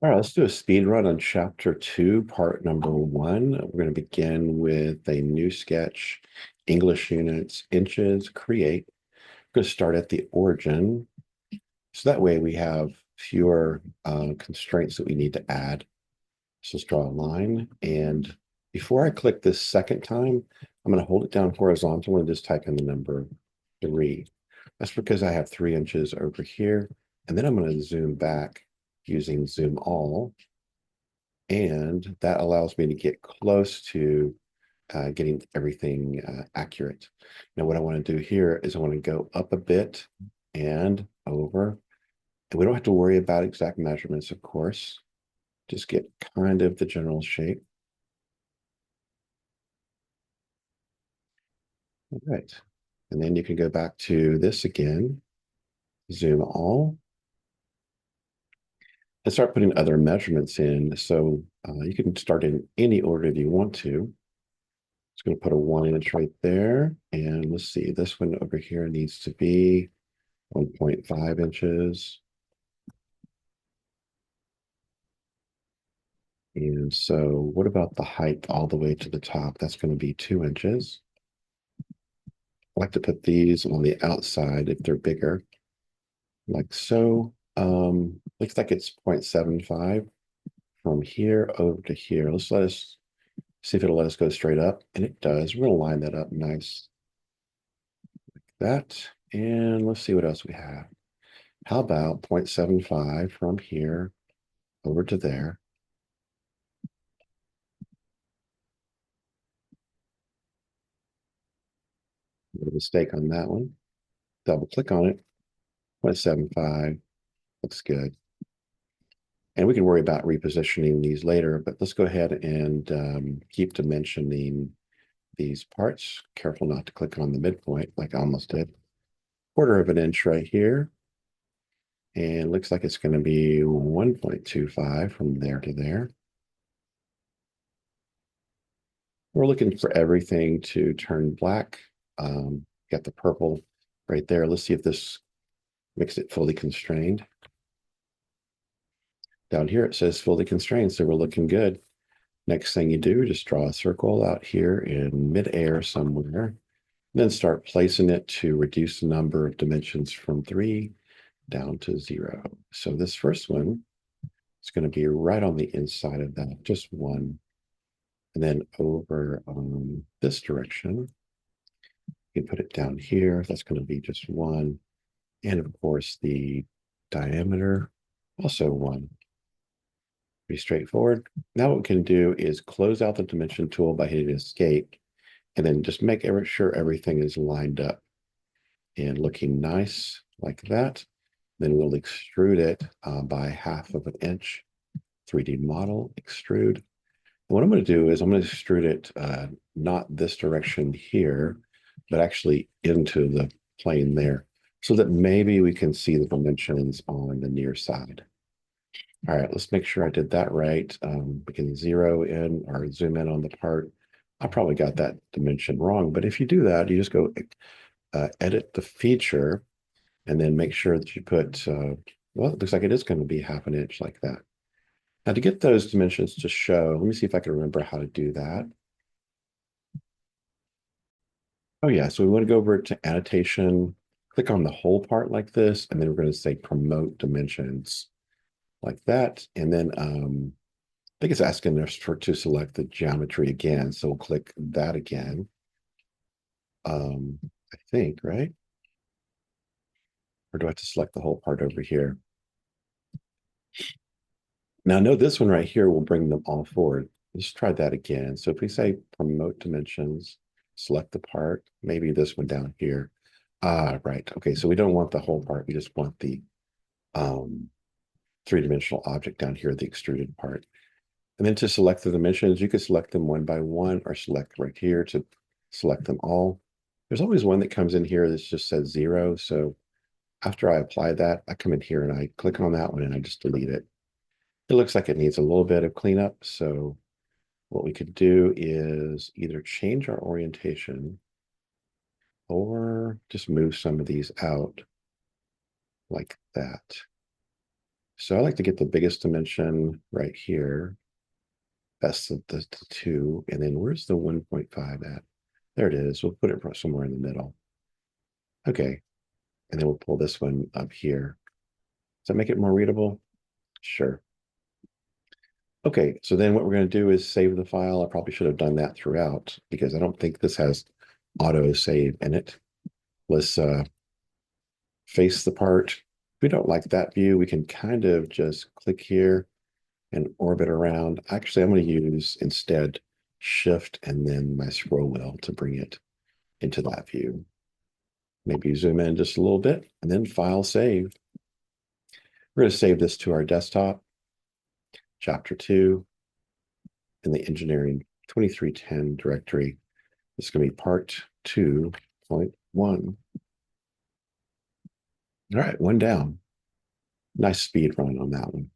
All right, let's do a speed run on chapter 2, part number 1. We're going to begin with a new sketch, English units, inches, create. We're going to start at the origin. So that way we have fewer constraints that we need to add. So let's draw a line. And before I click this second time, I'm going to hold it down horizontal and just type in the number 3. That's because I have 3 inches over here. And then I'm going to zoom back using zoom all. And that allows me to get close to getting everything accurate. Now, what I want to do here is I want to go up a bit and over. And we don't have to worry about exact measurements, of course. Just get kind of the general shape. All right. And then you can go back to this again, zoom all, and start putting other measurements in. So you can start in any order that you want to. It's going to put a 1 inch right there. And let's see, this one over here needs to be 1.5 inches. And so what about the height all the way to the top? That's going to be 2 inches. I like to put these on the outside if they're bigger, like so. Looks like it's 0.75 from here over to here. Let us see if it'll let us go straight up. And it does. We're going to line that up nice like that. And let's see what else we have. How about 0.75 from here over to there? A mistake on that one. Double click on it. 0.75 looks good. And we can worry about repositioning these later, but let's go ahead and keep dimensioning these parts. Careful not to click on the midpoint like I almost did. 1/4 of an inch right here. And looks like it's going to be 1.25 from there to there. We're looking for everything to turn black. Got the purple right there. Let's see if this makes it fully constrained. Down here it says fully constrained, so we're looking good. Next thing you do, just draw a circle out here in midair somewhere. Then start placing it to reduce the number of dimensions from 3 down to 0. So this first one is going to be right on the inside of that, just 1. And then over this direction, you put it down here. That's going to be just 1. And of course, the diameter, also 1. Pretty straightforward. Now what we can do is close out the dimension tool by hitting escape, and then just make sure everything is lined up and looking nice like that. Then we'll extrude it by 1/2 of an inch. 3D model, extrude. And what I'm going to do is I'm going to extrude it not this direction here, but actually into the plane there, so that maybe we can see the dimensions on the near side. All right, let's make sure I did that right. We can zero in or zoom in on the part. I probably got that dimension wrong, but if you do that, you just go edit the feature and then make sure that you put, well, it looks like it is going to be 1/2 an inch like that. Now to get those dimensions to show, let me see if I can remember how to do that. Oh yeah, so we want to go over to annotation, click on the whole part like this, and then we're going to say promote dimensions like that. And then I think it's asking us to select the geometry again. So we'll click that again. I think, right? Or do I have to select the whole part over here? Now, I know this one right here will bring them all forward. Let's try that again. So if we say promote dimensions, select the part, maybe this one down here. Ah, right. Okay, so we don't want the whole part. We just want the um, 3-dimensional object down here, the extruded part. And then to select the dimensions, you can select them one by one or select right here to select them all. There's always one that comes in here that just says 0. So after I apply that, I come in here and I click on that one and I just delete it. It looks like it needs a little bit of cleanup. So what we could do is either change our orientation or just move some of these out like that. So I like to get the biggest dimension right here, best of the two. And then where's the 1.5 at? There it is. We'll put it somewhere in the middle. Okay. And then we'll pull this one up here. Does that make it more readable? Sure. Okay, so then what we're going to do is save the file. I probably should have done that throughout because I don't think this has auto save in it. Let's face the part. If we don't like that view, we can kind of just click here and orbit around. Actually, I'm going to use instead Shift and then my scroll wheel to bring it into that view. Maybe zoom in just a little bit and then File Save. We're going to save this to our desktop, Chapter 2, in the Engineering 2310 directory. It's going to be part 2.1. All right, one down. Nice speed run on that one.